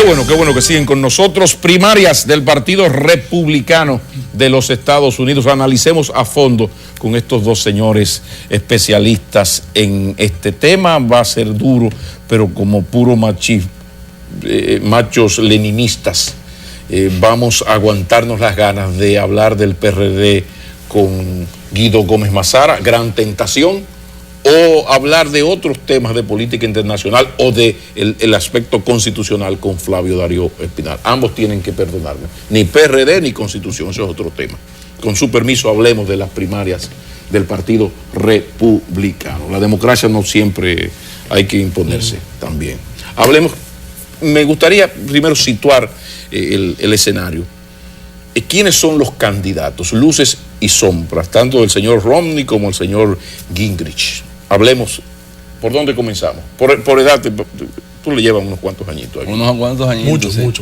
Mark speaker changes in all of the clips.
Speaker 1: Qué bueno que siguen con nosotros. Primarias del Partido Republicano de los Estados Unidos. Analicemos a fondo con estos dos señores especialistas en este tema. Va a ser duro, pero como puro machos leninistas, vamos a aguantarnos las ganas de hablar del PRD con Guido Gómez Mazara, gran tentación, o hablar de otros temas de política internacional o de el aspecto constitucional con Flavio Darío Espinal. Ambos tienen que perdonarme. Ni PRD ni Constitución, eso es otro tema. Con su permiso hablemos de las primarias del Partido Republicano. La democracia no siempre hay que imponerse también. Hablemos, me gustaría primero situar el escenario. ¿Quiénes son los candidatos? Luces y sombras, tanto del señor Romney como el señor Gingrich. Hablemos, ¿por dónde comenzamos? Por edad, tú le llevas unos cuantos añitos ahí.
Speaker 2: Unos cuantos añitos.
Speaker 3: Mucho.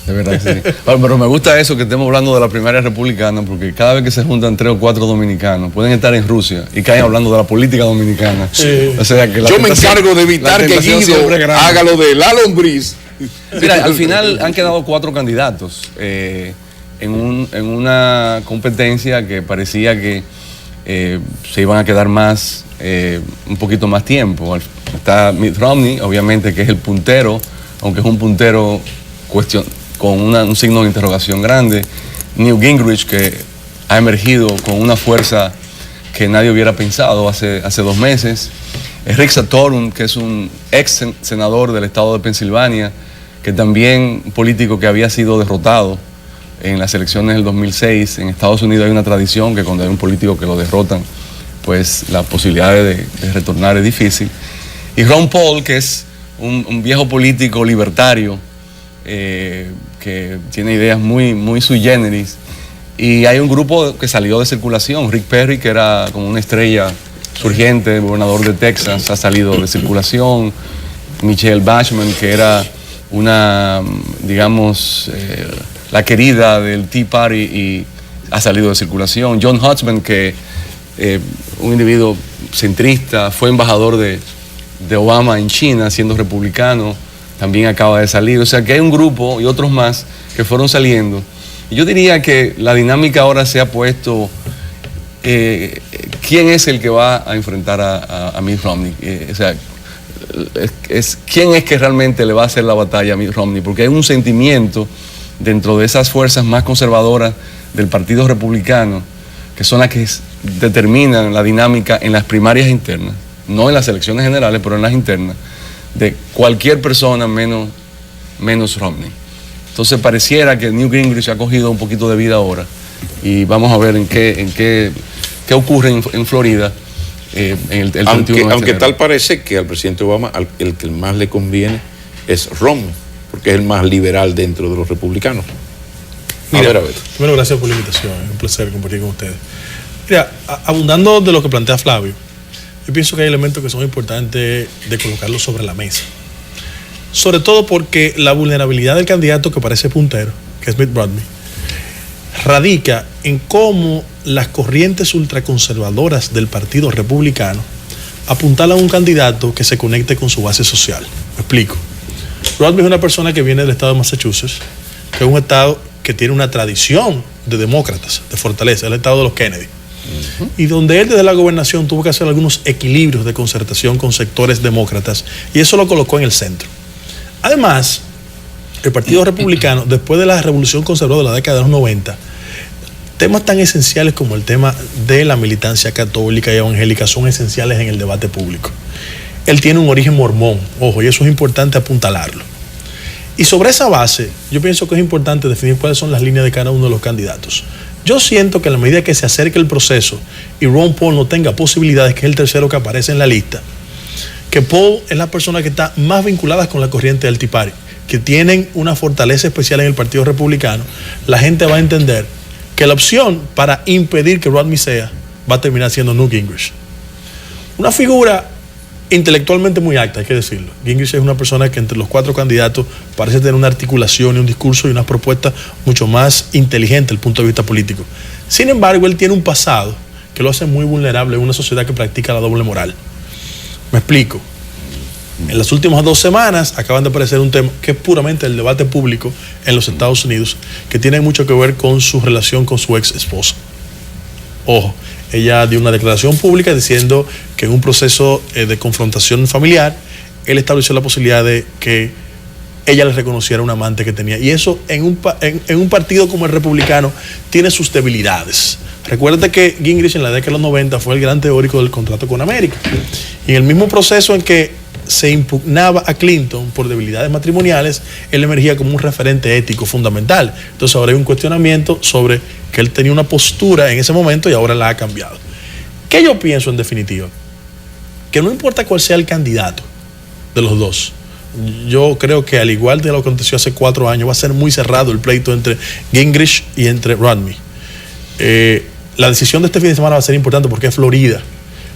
Speaker 2: De verdad que sí. Pero me gusta eso que estemos hablando de la primaria republicana, porque cada vez que se juntan 3 o 4 dominicanos, pueden estar en Rusia y caen hablando de la política dominicana.
Speaker 3: Sí.
Speaker 2: O sea, que
Speaker 1: yo me encargo de evitar que Guido haga lo de la lombriz.
Speaker 2: Mira, al final han quedado 4 candidatos en una competencia que parecía que se iban a quedar más, un poquito más tiempo. Está Mitt Romney, obviamente, que es el puntero, aunque es un puntero con un signo de interrogación grande. Newt Gingrich, que ha emergido con una fuerza que nadie hubiera pensado hace 2 meses. Rick Santorum, que es un ex senador del estado de Pensilvania, que también un político que había sido derrotado en las elecciones del 2006. En Estados Unidos hay una tradición que cuando hay un político que lo derrotan, pues la posibilidad de retornar es difícil. Y Ron Paul, que es un viejo político libertario, que tiene ideas muy sui generis. Y hay un grupo que salió de circulación. Rick Perry, que era como una estrella surgiente, gobernador de Texas, ha salido de circulación. Michelle Bachmann, que era una, digamos, la querida del Tea Party, y ha salido de circulación. John Husband, que un individuo centrista, fue embajador de Obama en China, siendo republicano, también acaba de salir. O sea que hay un grupo y otros más que fueron saliendo. Y yo diría que la dinámica ahora se ha puesto, ¿quién es el que va a enfrentar a Mitt Romney? O sea, ¿quién es que realmente le va a hacer la batalla a Mitt Romney? Porque hay un sentimiento dentro de esas fuerzas más conservadoras del Partido Republicano, que son las que determinan la dinámica en las primarias internas, no en las elecciones generales, pero en las internas, de cualquier persona menos Romney. Entonces pareciera que Newt Gingrich ha cogido un poquito de vida ahora, y vamos a ver en qué ocurre en Florida en el 31 de
Speaker 1: aunque tal parece que al presidente Obama el que más le conviene es Romney, porque es el más liberal dentro de los republicanos.
Speaker 3: Mira, a ver. Primero, gracias por la invitación, es un placer compartir con ustedes. Mira, abundando de lo que plantea Flavio, yo pienso que hay elementos que son importantes de colocarlos sobre la mesa. Sobre todo porque la vulnerabilidad del candidato que parece puntero, que es Mitt Romney, radica en cómo las corrientes ultraconservadoras del Partido Republicano apuntalan a un candidato que se conecte con su base social. Me explico. Romney es una persona que viene del estado de Massachusetts, que es un estado que tiene una tradición de demócratas, de fortaleza, el estado de los Kennedy. Y donde él desde la gobernación tuvo que hacer algunos equilibrios de concertación con sectores demócratas, y eso lo colocó en el centro. Además, el Partido Republicano, después de la revolución conservadora de la década de los 90, temas tan esenciales como el tema de la militancia católica y evangélica son esenciales en el debate público. Él tiene un origen mormón, ojo, y eso es importante apuntalarlo. Y sobre esa base, yo pienso que es importante definir cuáles son las líneas de cada uno de los candidatos. Yo siento que a la medida que se acerque el proceso y Ron Paul no tenga posibilidades, que es el tercero que aparece en la lista, que Paul es la persona que está más vinculada con la corriente del Tea Party, que tienen una fortaleza especial en el Partido Republicano, la gente va a entender que la opción para impedir que Romney sea va a terminar siendo Newt Gingrich. Una figura intelectualmente muy acta, hay que decirlo. Gingrich es una persona que entre los 4 candidatos parece tener una articulación y un discurso y unas propuestas mucho más inteligentes desde el punto de vista político. Sin embargo, él tiene un pasado que lo hace muy vulnerable en una sociedad que practica la doble moral. Me explico. En las últimas 2 semanas acaban de aparecer un tema que es puramente el debate público en los Estados Unidos, que tiene mucho que ver con su relación con su ex esposa. Ojo, ella dio una declaración pública diciendo que en un proceso de confrontación familiar, él estableció la posibilidad de que ella le reconociera un amante que tenía. Y eso en un partido como el republicano tiene sus debilidades. Recuerda que Gingrich en la década de los 90 fue el gran teórico del contrato con América. Y en el mismo proceso en que se impugnaba a Clinton por debilidades matrimoniales, él emergía como un referente ético fundamental. Entonces ahora hay un cuestionamiento sobre que él tenía una postura en ese momento y ahora la ha cambiado. ¿Qué yo pienso en definitiva? Que no importa cuál sea el candidato de los dos, yo creo que al igual de lo que aconteció hace 4 años, va a ser muy cerrado el pleito entre Gingrich y entre Romney. La decisión de este fin de semana va a ser importante porque es Florida.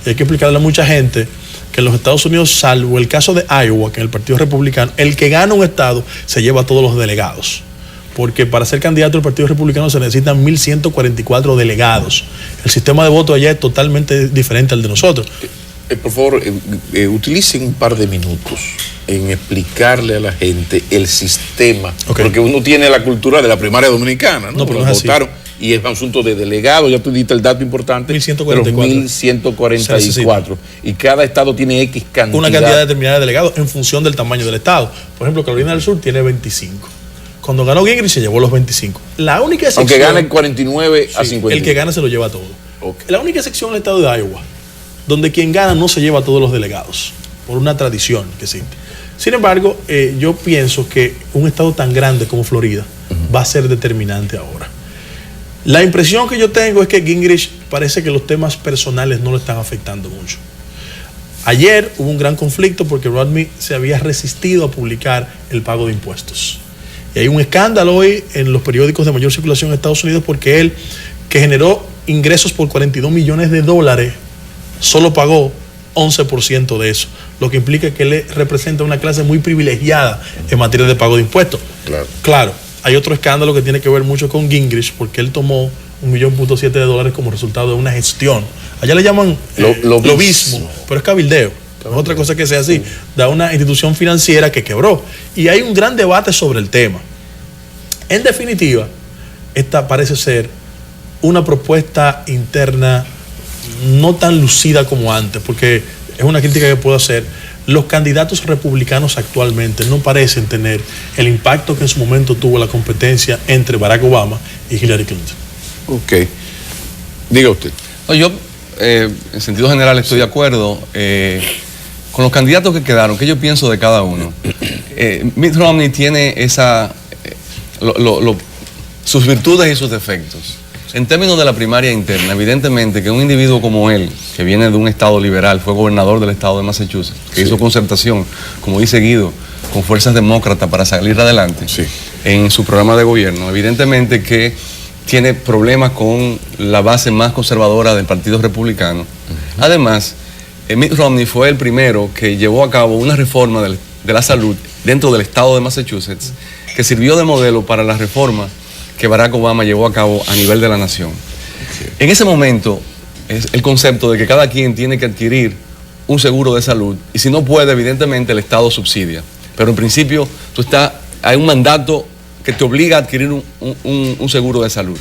Speaker 3: Y hay que explicarle a mucha gente que en los Estados Unidos, salvo el caso de Iowa, que en el Partido Republicano, el que gana un estado se lleva a todos los delegados. Porque para ser candidato del Partido Republicano se necesitan 1.144 delegados. El sistema de voto allá es totalmente diferente al de nosotros.
Speaker 1: Por favor, utilicen un par de minutos en explicarle a la gente el sistema. Okay. Porque uno tiene la cultura de la primaria dominicana, ¿no?
Speaker 3: Pero no es
Speaker 1: votaron, y es un asunto de delegados, ya tú diste el dato importante, 1.144. Y cada estado tiene X cantidad.
Speaker 3: Una cantidad determinada de delegados en función del tamaño del estado. Por ejemplo, Carolina del Sur tiene 25. Cuando ganó Gingrich se llevó los 25. La única excepción...
Speaker 1: Aunque gane 49 a 50.
Speaker 3: El que gana se lo lleva todo. Okay. La única excepción es el estado de Iowa, donde quien gana no se lleva a todos los delegados, por una tradición que existe. Sin embargo, yo pienso que un estado tan grande como Florida va a ser determinante ahora. La impresión que yo tengo es que Gingrich parece que los temas personales no lo están afectando mucho. Ayer hubo un gran conflicto porque Romney se había resistido a publicar el pago de impuestos. Y hay un escándalo hoy en los periódicos de mayor circulación en Estados Unidos porque él, que generó ingresos por $42 millones, solo pagó 11% de eso, lo que implica que él representa una clase muy privilegiada en materia de pago de impuestos. Claro, hay otro escándalo que tiene que ver mucho con Gingrich, porque él tomó $1.7 millones como resultado de una gestión. Allá le llaman lobismo, pero es cabildeo. Es otra cosa que sea así, da una institución financiera que quebró. Y hay un gran debate sobre el tema. En definitiva, esta parece ser una propuesta interna no tan lucida como antes, porque es una crítica que puedo hacer. Los candidatos republicanos actualmente no parecen tener el impacto que en su momento tuvo la competencia entre Barack Obama y Hillary Clinton.
Speaker 1: Ok. Diga usted.
Speaker 2: No, yo, en sentido general, estoy de acuerdo con los candidatos que quedaron, que yo pienso de cada uno. Mitt Romney tiene sus virtudes y sus defectos. En términos de la primaria interna, evidentemente que un individuo como él, que viene de un estado liberal, fue gobernador del estado de Massachusetts, que hizo concertación, como dice Guido, con fuerzas demócratas para salir adelante en su programa de gobierno, evidentemente que tiene problemas con la base más conservadora del Partido Republicano. Además, Mitt Romney fue el primero que llevó a cabo una reforma de la salud dentro del estado de Massachusetts, que sirvió de modelo para la reforma que Barack Obama llevó a cabo a nivel de la nación. En ese momento, es el concepto de que cada quien tiene que adquirir un seguro de salud, y si no puede, evidentemente el Estado subsidia. Pero en principio, hay un mandato que te obliga a adquirir un seguro de salud.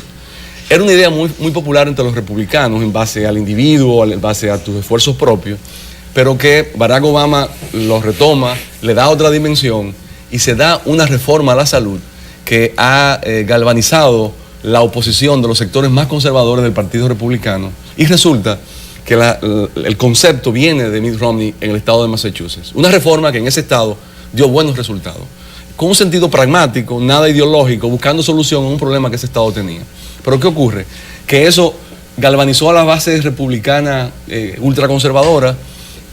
Speaker 2: Era una idea muy, muy popular entre los republicanos en base al individuo, en base a tus esfuerzos propios, pero que Barack Obama lo retoma, le da otra dimensión y se da una reforma a la salud que ha galvanizado la oposición de los sectores más conservadores del Partido Republicano, y resulta que el concepto viene de Mitt Romney en el estado de Massachusetts. Una reforma que en ese estado dio buenos resultados, con un sentido pragmático, nada ideológico, buscando solución a un problema que ese estado tenía. Pero ¿qué ocurre? Que eso galvanizó a la base republicana ultraconservadora,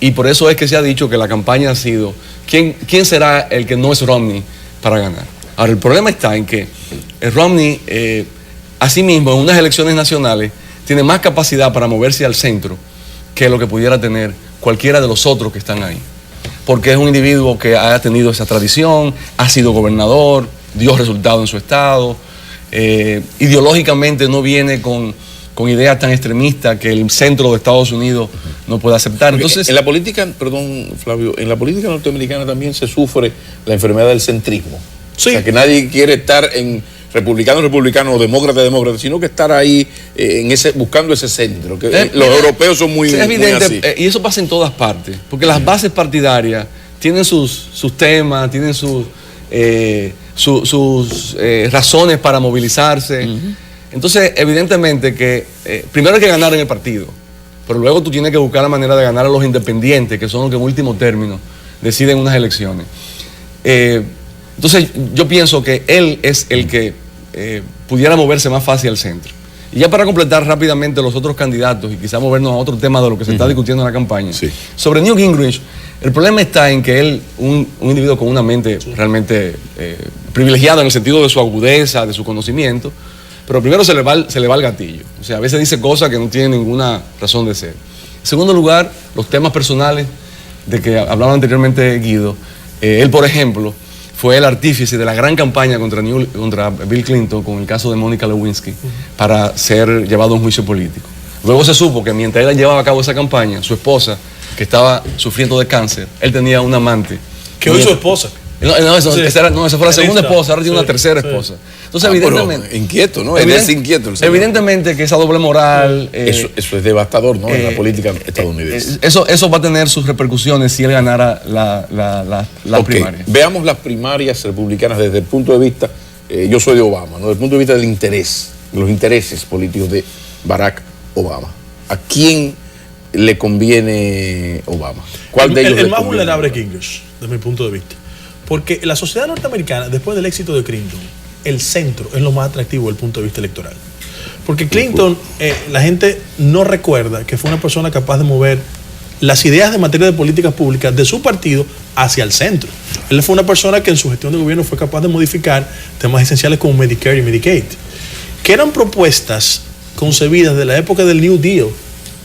Speaker 2: y por eso es que se ha dicho que la campaña ha sido ¿quién será el que no es Romney para ganar? Ahora, el problema está en que Romney, asimismo, en unas elecciones nacionales, tiene más capacidad para moverse al centro que lo que pudiera tener cualquiera de los otros que están ahí. Porque es un individuo que ha tenido esa tradición, ha sido gobernador, dio resultados en su estado, ideológicamente no viene con con ideas tan extremistas que el centro de Estados Unidos no puede aceptar. Entonces,
Speaker 1: en la política, perdón Flavio, en la política norteamericana también se sufre la enfermedad del centrismo. Sí. O sea, que nadie quiere estar en republicano, o demócrata, sino que estar ahí buscando ese centro. Que los europeos son muy,
Speaker 2: es evidente,
Speaker 1: muy así.
Speaker 2: Y eso pasa en todas partes, porque las bases partidarias tienen sus temas, tienen sus razones para movilizarse. Entonces, evidentemente que primero hay que ganar en el partido, pero luego tú tienes que buscar la manera de ganar a los independientes, que son los que en último término deciden unas elecciones. Entonces, yo pienso que él es el que pudiera moverse más fácil al centro. Y ya para completar rápidamente los otros candidatos y quizá movernos a otro tema de lo que se está discutiendo en la campaña. Sí. Sobre Newt Gingrich, el problema está en que él, un individuo con una mente realmente privilegiada en el sentido de su agudeza, de su conocimiento, pero primero se le va el gatillo. O sea, a veces dice cosas que no tienen ninguna razón de ser. En segundo lugar, los temas personales de que hablaba anteriormente Guido. Él, por ejemplo, fue el artífice de la gran campaña contra Bill Clinton con el caso de Mónica Lewinsky para ser llevado a un juicio político. Luego se supo que mientras él llevaba a cabo esa campaña, su esposa, que estaba sufriendo de cáncer, él tenía un amante.
Speaker 3: ¿Qué hoy su esposa?
Speaker 2: Esa fue la segunda esposa, ahora tiene una tercera esposa. Entonces, evidentemente...
Speaker 1: Inquieto, ¿no? Él es inquieto.
Speaker 2: Evidentemente que esa doble moral...
Speaker 1: Eso es devastador, ¿no? En la política estadounidense.
Speaker 2: Eso va a tener sus repercusiones si él ganara la primaria.
Speaker 1: Veamos las primarias republicanas desde el punto de vista... yo soy de Obama, ¿no? Desde el punto de vista del interés, de los intereses políticos de Barack Obama. ¿A quién le conviene Obama? ¿Cuál de ellos
Speaker 3: el más vulnerable es Gingrich, desde mi punto de vista. Porque la sociedad norteamericana, después del éxito de Clinton, el centro es lo más atractivo desde el punto de vista electoral. Porque Clinton, la gente no recuerda que fue una persona capaz de mover las ideas de materia de políticas públicas de su partido hacia el centro. Él fue una persona que en su gestión de gobierno fue capaz de modificar temas esenciales como Medicare y Medicaid, que eran propuestas concebidas de la época del New Deal,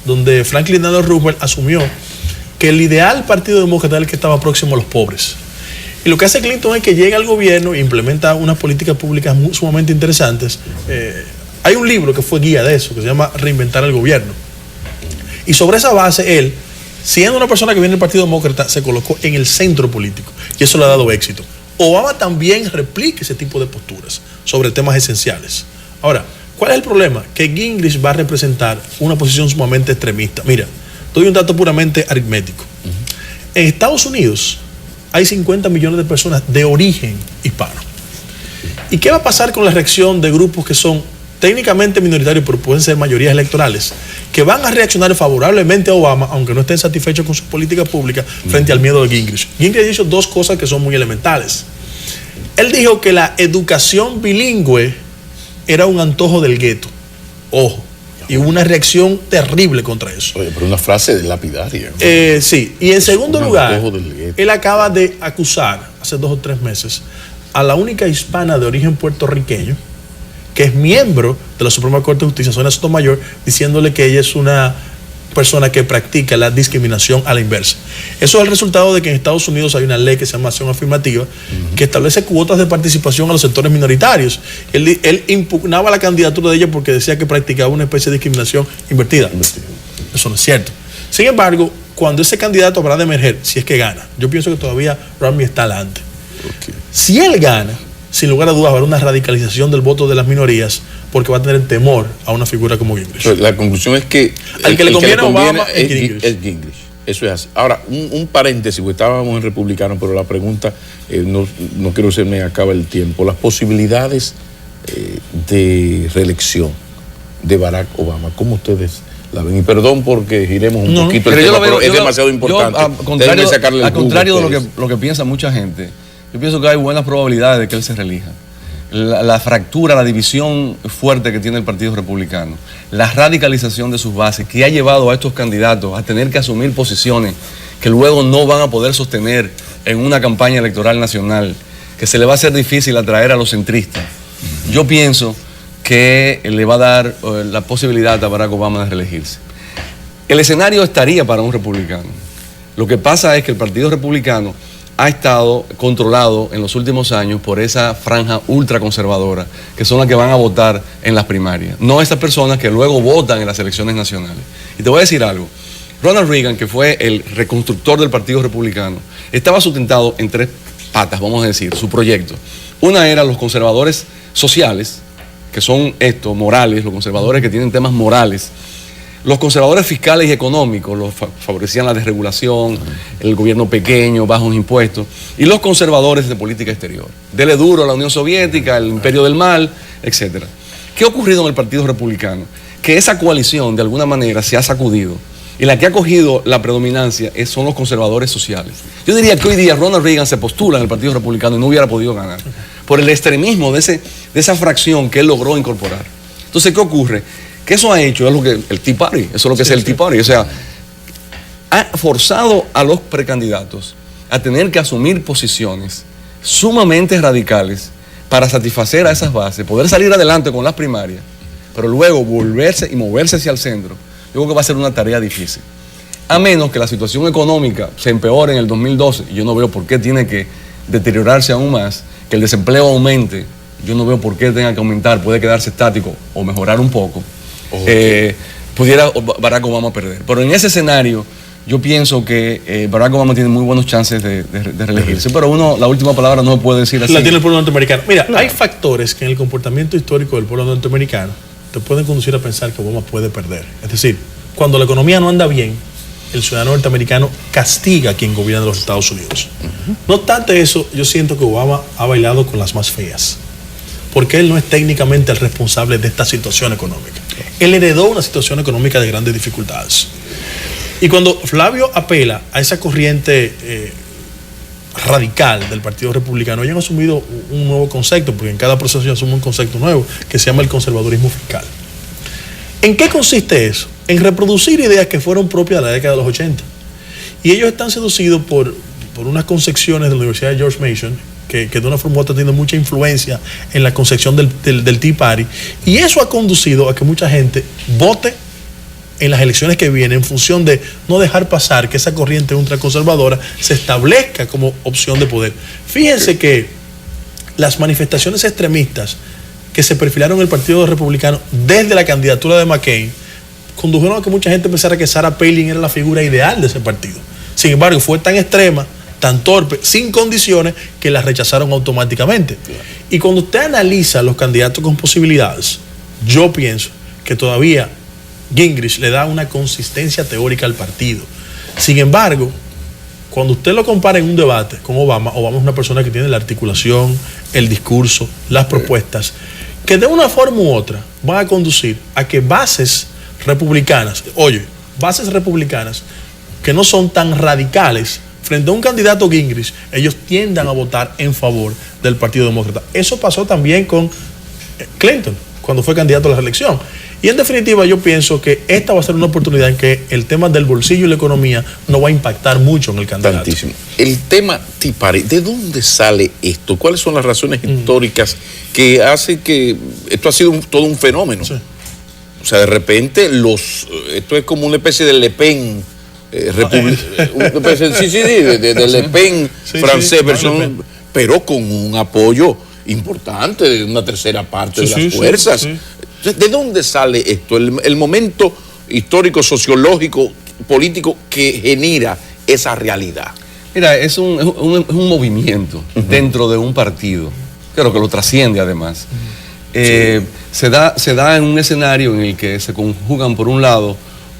Speaker 3: donde Franklin Delano Roosevelt asumió que el ideal partido demócrata era el que estaba próximo a los pobres. Y lo que hace Clinton es que llega al gobierno e implementa unas políticas públicas sumamente interesantes. Hay un libro que fue guía de eso, que se llama Reinventar el Gobierno. Y sobre esa base, él, siendo una persona que viene del Partido Demócrata, se colocó en el centro político. Y eso le ha dado éxito. Obama también replica ese tipo de posturas sobre temas esenciales. Ahora, ¿cuál es el problema? Que Gingrich va a representar una posición sumamente extremista. Mira, doy un dato puramente aritmético. En Estados Unidos hay 50 millones de personas de origen hispano. ¿Y qué va a pasar con la reacción de grupos que son técnicamente minoritarios, pero pueden ser mayorías electorales, que van a reaccionar favorablemente a Obama, aunque no estén satisfechos con sus políticas públicas, frente al miedo de Gingrich? Gingrich ha dicho dos cosas que son muy elementales. Él dijo que la educación bilingüe era un antojo del gueto. Ojo. Y hubo una reacción terrible contra eso.
Speaker 1: Oye, pero una frase lapidaria, ¿no?
Speaker 3: Sí. Y en segundo lugar, él acaba de acusar, hace 2 o 3 meses, a la única hispana de origen puertorriqueño, que es miembro de la Suprema Corte de Justicia, Sonia Sotomayor, diciéndole que ella es una persona que practica la discriminación a la inversa. Eso es el resultado de que en Estados Unidos hay una ley que se llama Acción Afirmativa, que establece cuotas de participación a los sectores minoritarios. Él impugnaba la candidatura de ella porque decía que practicaba una especie de discriminación invertida. Eso no es cierto. Sin embargo, cuando ese candidato habrá de emerger, si es que gana, yo pienso que todavía Romney está adelante. Si él gana, sin lugar a dudas, va a haber una radicalización del voto de las minorías, porque va a tener temor a una figura como Gingrich.
Speaker 1: La conclusión es que
Speaker 3: al que le conviene a Obama es
Speaker 1: Gingrich. Eso es así. Ahora, un paréntesis, porque estábamos en republicano, pero la pregunta, no quiero que se me acabe el tiempo. Las posibilidades de reelección de Barack Obama, ¿cómo ustedes la ven? Y perdón porque giremos un poquito el tema, pero es demasiado importante.
Speaker 2: Al contrario de lo que piensa mucha gente, yo pienso que hay buenas probabilidades de que él se reelija. La fractura, la división fuerte que tiene el Partido Republicano, la radicalización de sus bases, que ha llevado a estos candidatos a tener que asumir posiciones que luego no van a poder sostener en una campaña electoral nacional, que se le va a hacer difícil atraer a los centristas. Yo pienso que le va a dar la posibilidad a Barack Obama de reelegirse. El escenario estaría para un republicano. Lo que pasa es que el Partido Republicano ha estado controlado en los últimos años por esa franja ultraconservadora, que son las que van a votar en las primarias, no esas personas que luego votan en las elecciones nacionales. Y te voy a decir algo, Ronald Reagan, que fue el reconstructor del Partido Republicano, estaba sustentado en 3 patas, vamos a decir, su proyecto. Una era los conservadores sociales, que son estos, morales, los conservadores que tienen temas morales. Los conservadores fiscales y económicos los favorecían la desregulación, el gobierno pequeño, bajos impuestos, y los conservadores de política exterior. Dele duro a la Unión Soviética, el imperio del mal, etc. ¿Qué ha ocurrido en el Partido Republicano? Que esa coalición de alguna manera se ha sacudido y la que ha cogido la predominancia son los conservadores sociales. Yo diría que hoy día Ronald Reagan se postula en el Partido Republicano y no hubiera podido ganar por el extremismo de esa fracción que él logró incorporar. Entonces, ¿qué ocurre? Que eso ha hecho, es lo que el Tea Party, eso es lo que es el Tea Party, o sea, ha forzado a los precandidatos a tener que asumir posiciones sumamente radicales para satisfacer a esas bases, poder salir adelante con las primarias, pero luego volverse y moverse hacia el centro. Yo creo que va a ser una tarea difícil. A menos que la situación económica se empeore en el 2012, y yo no veo por qué tiene que deteriorarse aún más, que el desempleo aumente, yo no veo por qué tenga que aumentar, puede quedarse estático o mejorar un poco. Pudiera Barack Obama perder. Pero en ese escenario, yo pienso que Barack Obama tiene muy buenos chances de reelegirse. Pero la última palabra no puede decir así.
Speaker 3: La tiene el pueblo norteamericano. Mira, hay factores que en el comportamiento histórico del pueblo norteamericano te pueden conducir a pensar que Obama puede perder. Es decir, cuando la economía no anda bien, el ciudadano norteamericano castiga a quien gobierna los Estados Unidos. No obstante eso, yo siento que Obama ha bailado con las más feas, porque él no es técnicamente el responsable de esta situación económica. Él heredó una situación económica de grandes dificultades. Y cuando Flavio apela a esa corriente radical del Partido Republicano, ellos han asumido un nuevo concepto, porque en cada proceso asume un concepto nuevo, que se llama el conservadurismo fiscal. ¿En qué consiste eso? En reproducir ideas que fueron propias de la década de los 80. Y ellos están seducidos por unas concepciones de la Universidad de George Mason, que de una forma u otra tiene mucha influencia en la concepción del Tea Party, y eso ha conducido a que mucha gente vote en las elecciones que vienen en función de no dejar pasar que esa corriente ultraconservadora se establezca como opción de poder. Fíjense que las manifestaciones extremistas que se perfilaron en el Partido Republicano desde la candidatura de McCain condujeron a que mucha gente pensara que Sarah Palin era la figura ideal de ese partido. Sin embargo, fue tan extrema, tan torpe, sin condiciones, que la rechazaron automáticamente. Y cuando usted analiza los candidatos con posibilidades, yo pienso que todavía Gingrich le da una consistencia teórica al partido. Sin embargo, cuando usted lo compara en un debate con Obama, Obama es una persona que tiene la articulación, el discurso, las propuestas, que de una forma u otra van a conducir a que bases republicanas, bases republicanas que no son tan radicales, frente a un candidato Gingrich, ellos tiendan a votar en favor del Partido Demócrata. Eso pasó también con Clinton, cuando fue candidato a la reelección. Y en definitiva, yo pienso que esta va a ser una oportunidad en que el tema del bolsillo y la economía no va a impactar mucho en el candidato.
Speaker 1: Tantísimo. El tema Tea Party, ¿de dónde sale esto? ¿Cuáles son las razones históricas que hacen que esto ha sido todo un fenómeno? Sí. O sea, de repente esto es como una especie de Le Pen, de Le Pen francés, pero con un apoyo importante de una tercera parte de las fuerzas. ¿De dónde sale esto? El momento histórico, sociológico, político que genera esa realidad.
Speaker 2: Mira, es un movimiento dentro de un partido, creo que lo trasciende además. Se da en un escenario en el que se conjugan, por un lado,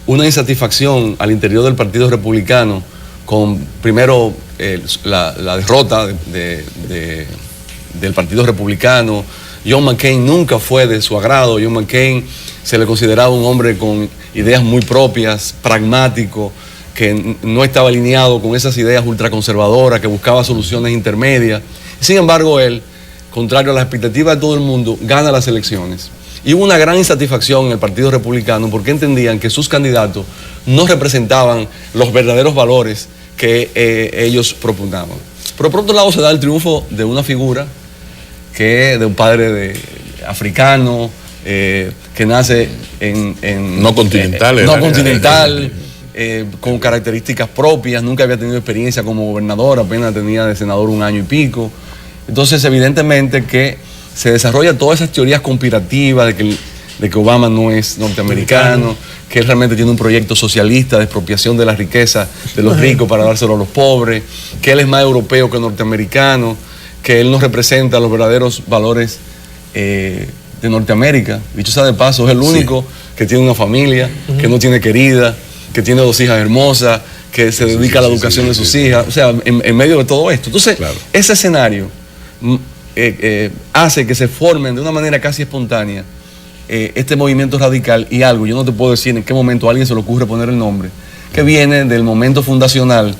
Speaker 2: una insatisfacción al interior del Partido Republicano con, primero, la derrota del Partido Republicano. John McCain nunca fue de su agrado. John McCain se le consideraba un hombre con ideas muy propias, pragmático, que no estaba alineado con esas ideas ultraconservadoras, que buscaba soluciones intermedias. Sin embargo, él, contrario a las expectativas de todo el mundo, gana las elecciones. Y hubo una gran insatisfacción en el Partido Republicano porque entendían que sus candidatos no representaban los verdaderos valores que ellos propugnaban. Pero por otro lado se da el triunfo de una figura de un padre africano, que nace en
Speaker 1: no continental,
Speaker 2: con características propias, nunca había tenido experiencia como gobernador, apenas tenía de senador 1 año y pico. Entonces, evidentemente que se desarrolla todas esas teorías conspirativas de que Obama no es norteamericano, que él realmente tiene un proyecto socialista de expropiación de la riqueza de los ricos para dárselo a los pobres, que él es más europeo que norteamericano, que él no representa los verdaderos valores de Norteamérica. Dicho sea de paso, es el único que tiene una familia, que no tiene querida, que tiene 2 hijas hermosas, que se dedica a la educación de sus hijas, o sea, en medio de todo esto. Entonces, ese escenario hace que se formen de una manera casi espontánea este movimiento radical y algo, yo no te puedo decir en qué momento a alguien se le ocurre poner el nombre, que viene del momento fundacional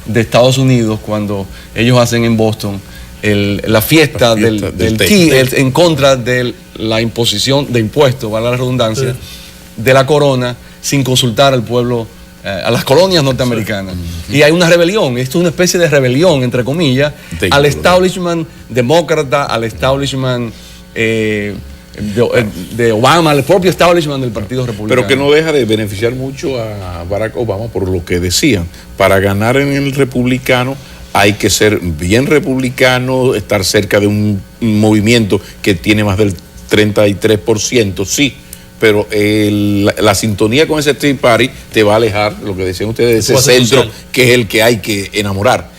Speaker 2: de Estados Unidos, cuando ellos hacen en Boston la fiesta del tea, en contra de la imposición de impuestos, vale la redundancia, de la corona, sin consultar al pueblo, a las colonias norteamericanas. Y hay una rebelión, esto es una especie de rebelión, entre comillas, al establishment demócrata, al establishment de Obama, al propio establishment del Partido Republicano.
Speaker 1: Pero que no deja de beneficiar mucho a Barack Obama por lo que decían. Para ganar en el republicano hay que ser bien republicano, estar cerca de un movimiento que tiene más del 33%, sí. Pero la sintonía con ese Tea Party te va a alejar, lo que decían ustedes, de ese centro que es el que hay que enamorar.